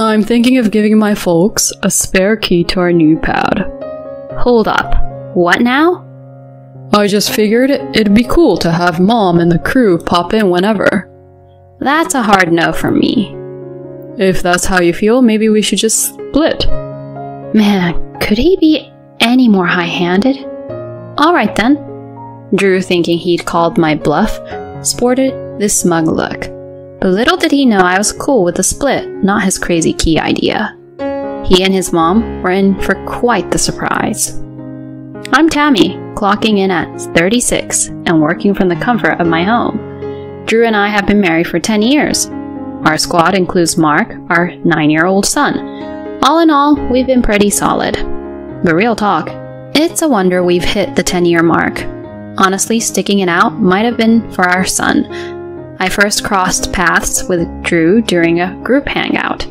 I'm thinking of giving my folks a spare key to our new pad. Hold up. What now? I just figured it'd be cool to have Mom and the crew pop in whenever. That's a hard no from me. If that's how you feel, maybe we should just split. Man, could he be any more high-handed? Alright then. Drew, thinking he'd called my bluff, sported this smug look. But little did he know I was cool with the split, not his crazy key idea. He and his mom were in for quite the surprise. I'm Tammy, clocking in at 36 and working from the comfort of my home. Drew and I have been married for 10 years. Our squad includes Mark, our 9-year-old son. All in all, we've been pretty solid. But real talk, it's a wonder we've hit the 10-year mark. Honestly, sticking it out might have been for our son. I first crossed paths with Drew during a group hangout.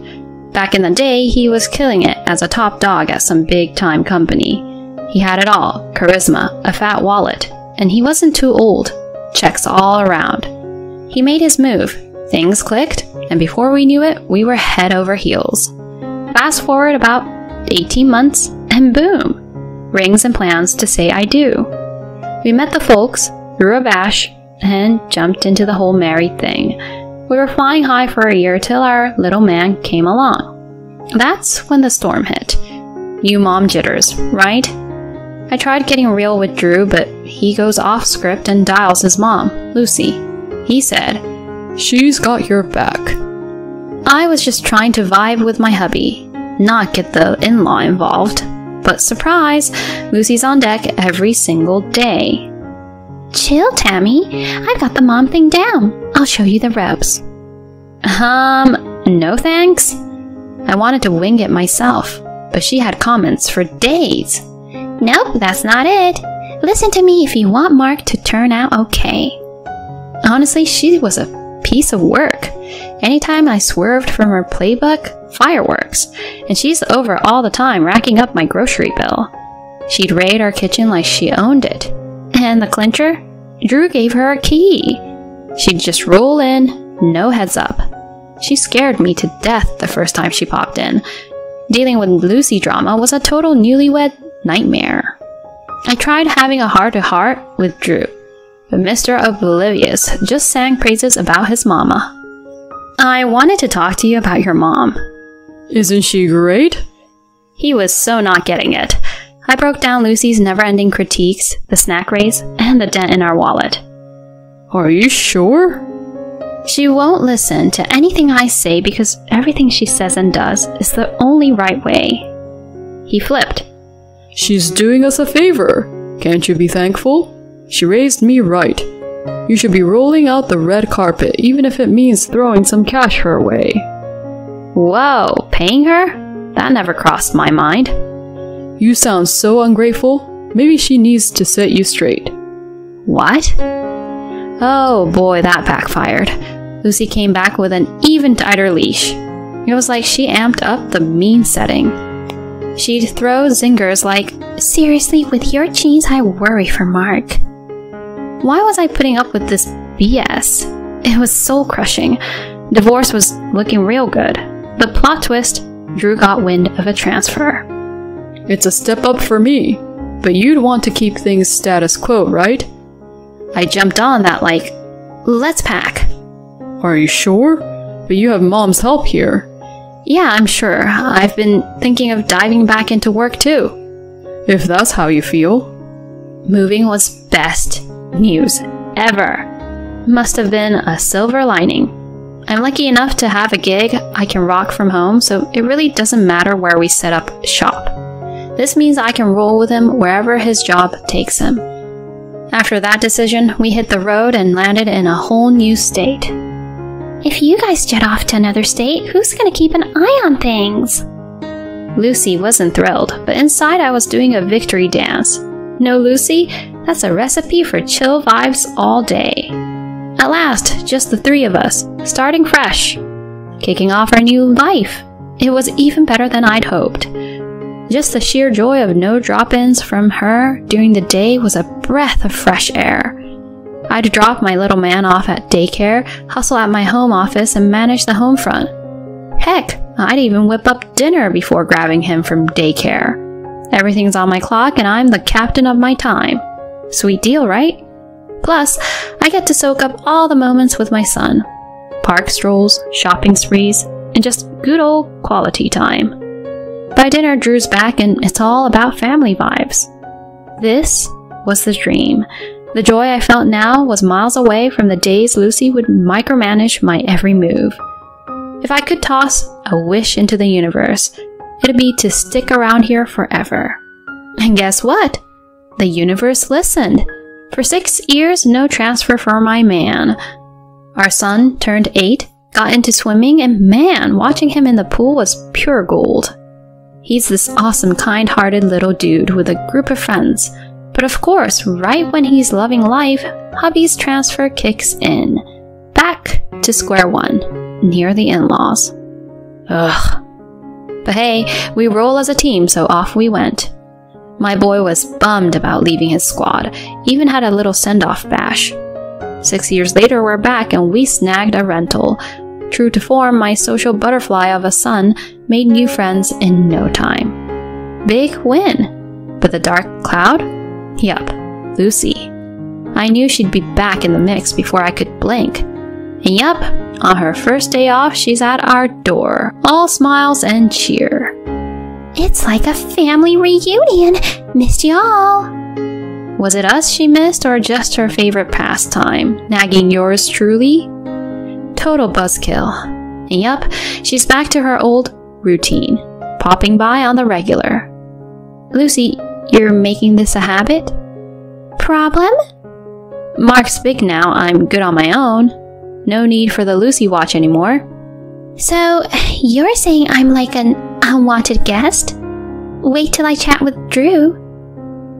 Back in the day, he was killing it as a top dog at some big-time company. He had it all: charisma, a fat wallet, and he wasn't too old. Checks all around. He made his move, things clicked, and before we knew it, we were head over heels. Fast forward about 18 months, and boom! Rings and plans to say I do. We met the folks, threw a bash, and jumped into the whole married thing. We were flying high for a year till our little man came along. That's when the storm hit. You mom jitters, right? I tried getting real with Drew, but he goes off script and dials his mom, Lucy. He said, "She's got your back." I was just trying to vibe with my hubby, not get the in-law involved. But surprise, Lucy's on deck every single day. Chill, Tammy. I've got the mom thing down. I'll show you the ropes. No thanks. I wanted to wing it myself, but she had comments for days. Nope, that's not it. Listen to me if you want Mark to turn out okay. Honestly, she was a piece of work. Anytime I swerved from her playbook, fireworks, and she's over all the time racking up my grocery bill. She'd raid our kitchen like she owned it. And the clincher? Drew gave her a key. She'd just roll in, no heads up. She scared me to death the first time she popped in. Dealing with Lucy drama was a total newlywed nightmare. I tried having a heart-to-heart with Drew, but Mr. Oblivious just sang praises about his mama. I wanted to talk to you about your mom. Isn't she great? He was so not getting it. I broke down Lucy's never-ending critiques, the snack race, and the dent in our wallet. Are you sure? She won't listen to anything I say because everything she says and does is the only right way. He flipped. She's doing us a favor. Can't you be thankful? She raised me right. You should be rolling out the red carpet, even if it means throwing some cash her way. Whoa, paying her? That never crossed my mind. You sound so ungrateful. Maybe she needs to set you straight. What? Oh boy, that backfired. Lucy came back with an even tighter leash. It was like she amped up the mean setting. She'd throw zingers like, seriously, with your cheese I worry for Mark. Why was I putting up with this BS? It was soul-crushing. Divorce was looking real good. The plot twist, Drew got wind of a transfer. It's a step up for me, but you'd want to keep things status quo, right? I jumped on that like, let's pack. Are you sure? But you have Mom's help here. Yeah, I'm sure. I've been thinking of diving back into work too. If that's how you feel. Moving was best news ever. Must have been a silver lining. I'm lucky enough to have a gig I can rock from home, so it really doesn't matter where we set up shop. This means I can roll with him wherever his job takes him. After that decision, we hit the road and landed in a whole new state. If you guys jet off to another state, who's gonna keep an eye on things? Lucy wasn't thrilled, but inside I was doing a victory dance. No, Lucy, that's a recipe for chill vibes all day. At last, just the three of us, starting fresh, kicking off our new life. It was even better than I'd hoped. Just the sheer joy of no drop-ins from her during the day was a breath of fresh air. I'd drop my little man off at daycare, hustle at my home office, and manage the home front. Heck, I'd even whip up dinner before grabbing him from daycare. Everything's on my clock and I'm the captain of my time. Sweet deal, right? Plus, I get to soak up all the moments with my son. Park strolls, shopping sprees, and just good old quality time. By dinner, Drew's back and it's all about family vibes. This was the dream. The joy I felt now was miles away from the days Lucy would micromanage my every move. If I could toss a wish into the universe, it'd be to stick around here forever. And guess what? The universe listened. For 6 years, no transfer for my man. Our son turned 8, got into swimming, and man, watching him in the pool was pure gold. He's this awesome, kind-hearted little dude with a group of friends. But of course, right when he's loving life, hubby's transfer kicks in. Back to square one, near the in-laws. Ugh. But hey, we roll as a team, so off we went. My boy was bummed about leaving his squad, even had a little send-off bash. 6 years later, we're back and we snagged a rental. True to form, my social butterfly of a son made new friends in no time. Big win. But the dark cloud? Yup, Lucy. I knew she'd be back in the mix before I could blink. And yup, on her first day off, she's at our door, all smiles and cheer. It's like a family reunion. Missed y'all. Was it us she missed or just her favorite pastime, nagging yours truly? Total buzzkill. And yup, she's back to her old routine, popping by on the regular. Lucy, you're making this a habit? Problem? Mark's big now, I'm good on my own. No need for the Lucy watch anymore. So, you're saying I'm like an unwanted guest? Wait till I chat with Drew.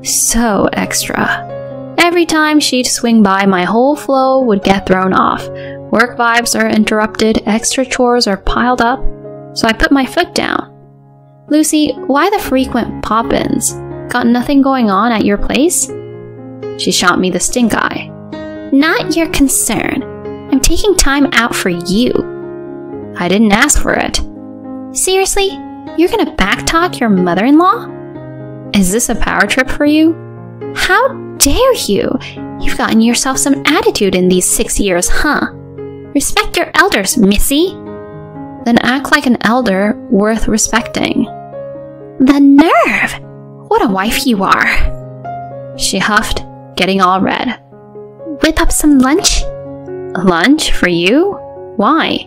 So extra. Every time she'd swing by, my whole flow would get thrown off. Work vibes are interrupted, extra chores are piled up, so I put my foot down. Lucy, why the frequent pop-ins? Got nothing going on at your place? She shot me the stink eye. Not your concern. I'm taking time out for you. I didn't ask for it. Seriously? You're gonna backtalk your mother-in-law? Is this a power trip for you? How dare you? You've gotten yourself some attitude in these 6 years, huh? Respect your elders, missy. Then act like an elder worth respecting. The nerve! What a wife you are. She huffed, getting all red. Whip up some lunch? Lunch for you? Why?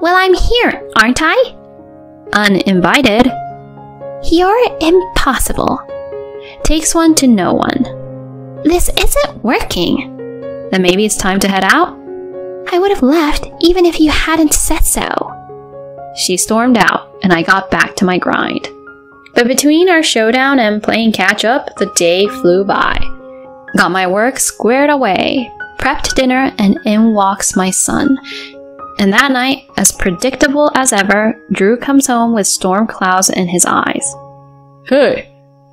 Well, I'm here, aren't I? Uninvited. You're impossible. Takes one to know one. This isn't working. Then maybe it's time to head out? I would have left even if you hadn't said so. She stormed out, and I got back to my grind. But between our showdown and playing catch-up, the day flew by. Got my work squared away, prepped dinner, and in walks my son. And that night, as predictable as ever, Drew comes home with storm clouds in his eyes. Hey,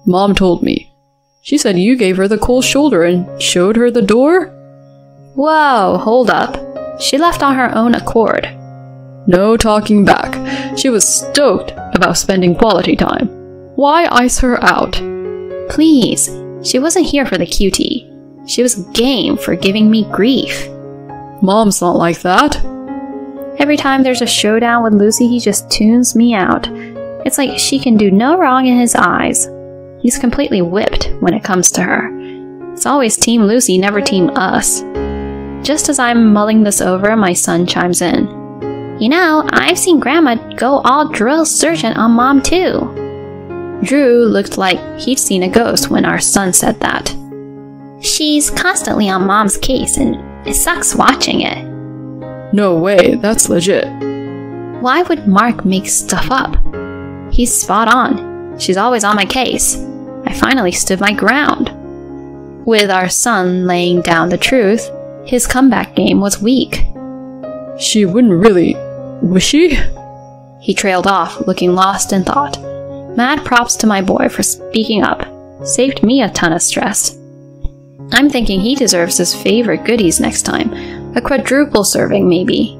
Mom told me. She said you gave her the cold shoulder and showed her the door? Whoa, hold up. She left on her own accord. No talking back. She was stoked about spending quality time. Why ice her out? Please, she wasn't here for the cutie. She was game for giving me grief. Mom's not like that. Every time there's a showdown with Lucy, he just tunes me out. It's like she can do no wrong in his eyes. He's completely whipped when it comes to her. It's always Team Lucy, never Team us. Just as I'm mulling this over, my son chimes in. You know, I've seen Grandma go all drill sergeant on Mom too. Drew looked like he'd seen a ghost when our son said that. She's constantly on Mom's case and it sucks watching it. No way, that's legit. Why would Mark make stuff up? He's spot on. She's always on my case. I finally stood my ground. With our son laying down the truth, his comeback game was weak. She wouldn't really, was she? He trailed off, looking lost in thought. Mad props to my boy for speaking up. Saved me a ton of stress. I'm thinking he deserves his favorite goodies next time. A quadruple serving, maybe.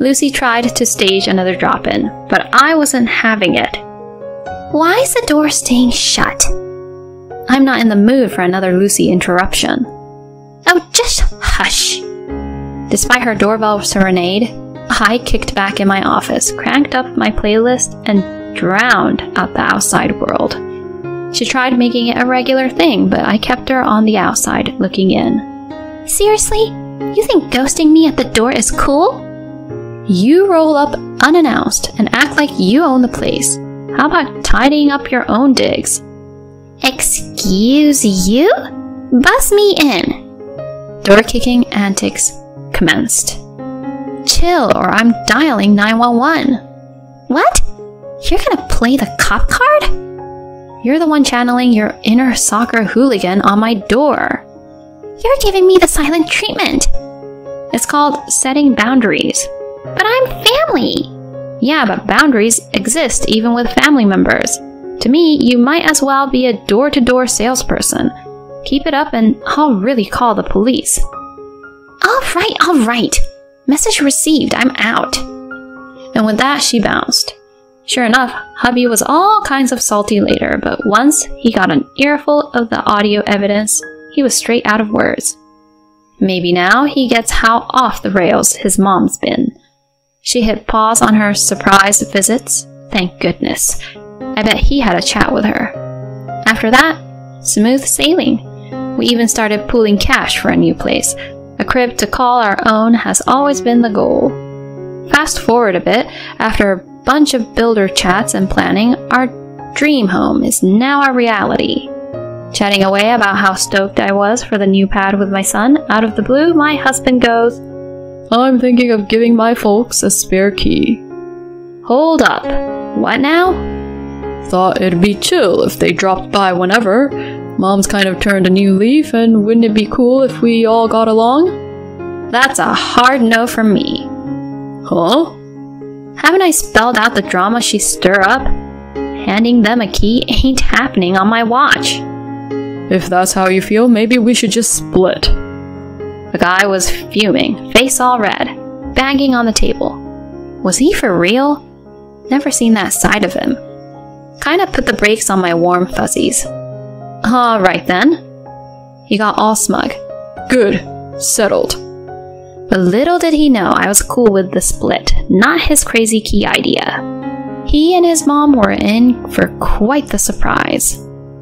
Lucy tried to stage another drop-in, but I wasn't having it. Why is the door staying shut? I'm not in the mood for another Lucy interruption. Oh, just hush. Despite her doorbell serenade, I kicked back in my office, cranked up my playlist, and drowned out the outside world. She tried making it a regular thing, but I kept her on the outside, looking in. Seriously? You think ghosting me at the door is cool? You roll up unannounced and act like you own the place. How about tidying up your own digs? Excuse you? Buzz me in. Door-kicking antics commenced. Chill, or I'm dialing 911. What? You're gonna play the cop card? You're the one channeling your inner soccer hooligan on my door. You're giving me the silent treatment. It's called setting boundaries. But I'm family. Yeah, but boundaries exist even with family members. To me, you might as well be a door-to-door salesperson. Keep it up and I'll really call the police. All right. Message received, I'm out. And with that, she bounced. Sure enough, hubby was all kinds of salty later, but once he got an earful of the audio evidence, he was straight out of words. Maybe now he gets how off the rails his mom's been. She hit pause on her surprise visits. Thank goodness. I bet he had a chat with her. After that, smooth sailing. We even started pooling cash for a new place. A crib to call our own has always been the goal. Fast forward a bit, after a bunch of builder chats and planning, our dream home is now a reality. Chatting away about how stoked I was for the new pad with my son, out of the blue, my husband goes, I'm thinking of giving my folks a spare key. Hold up. What now? Thought it'd be chill if they dropped by whenever. Mom's kind of turned a new leaf, and wouldn't it be cool if we all got along? That's a hard no from me. Huh? Haven't I spelled out the drama she stir up? Handing them a key ain't happening on my watch. If that's how you feel, maybe we should just split. The guy was fuming, face all red, banging on the table. Was he for real? Never seen that side of him. Kinda put the brakes on my warm fuzzies. Alright then. He got all smug. Good. Settled. But little did he know I was cool with the split, not his crazy key idea. He and his mom were in for quite the surprise.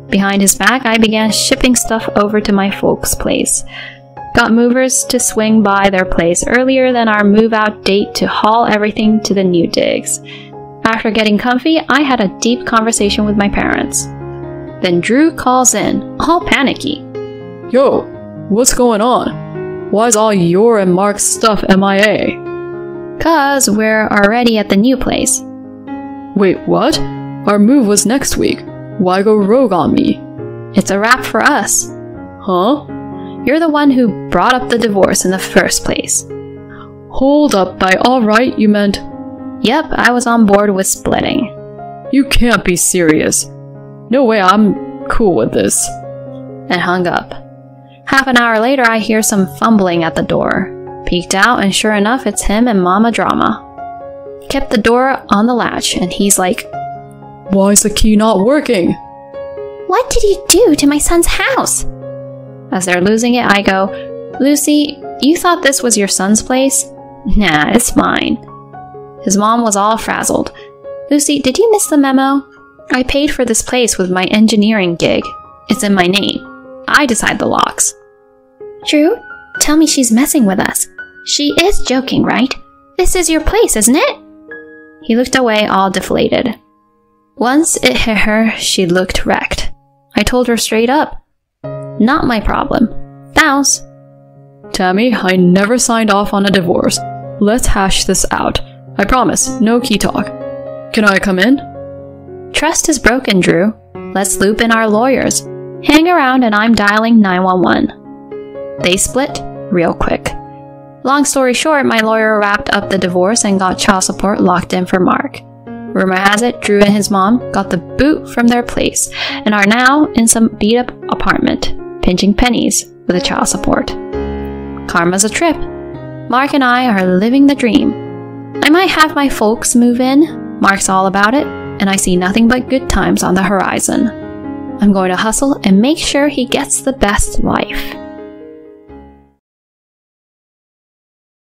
Behind his back, I began shipping stuff over to my folks' place. Got movers to swing by their place earlier than our move-out date to haul everything to the new digs. After getting comfy, I had a deep conversation with my parents. Then Drew calls in, all panicky. Yo, what's going on? Why's all your and Mark's stuff MIA? 'Cause we're already at the new place. Wait, what? Our move was next week. Why go rogue on me? It's a wrap for us. Huh? You're the one who brought up the divorce in the first place. Hold up, by alright you meant... Yep, I was on board with splitting. You can't be serious. No way, I'm cool with this. And hung up. Half an hour later, I hear some fumbling at the door. Peeked out, and sure enough, it's him and Mama Drama. Kept the door on the latch, and he's like, Why's the key not working? What did you do to my son's house? As they're losing it, I go, Lucy, you thought this was your son's place? Nah, it's mine. His mom was all frazzled. Lucy, did you miss the memo? I paid for this place with my engineering gig. It's in my name. I decide the locks. Drew, tell me she's messing with us. She is joking, right? This is your place, isn't it? He looked away all deflated. Once it hit her, she looked wrecked. I told her straight up. Not my problem. Bounce. Tammy, I never signed off on a divorce. Let's hash this out. I promise, no key talk. Can I come in? Trust is broken, Drew. Let's loop in our lawyers. Hang around and I'm dialing 911. They split real quick. Long story short, my lawyer wrapped up the divorce and got child support locked in for Mark. Rumor has it, Drew and his mom got the boot from their place and are now in some beat-up apartment, pinching pennies with the child support. Karma's a trip. Mark and I are living the dream. I might have my folks move in, Mark's all about it, and I see nothing but good times on the horizon. I'm going to hustle and make sure he gets the best life.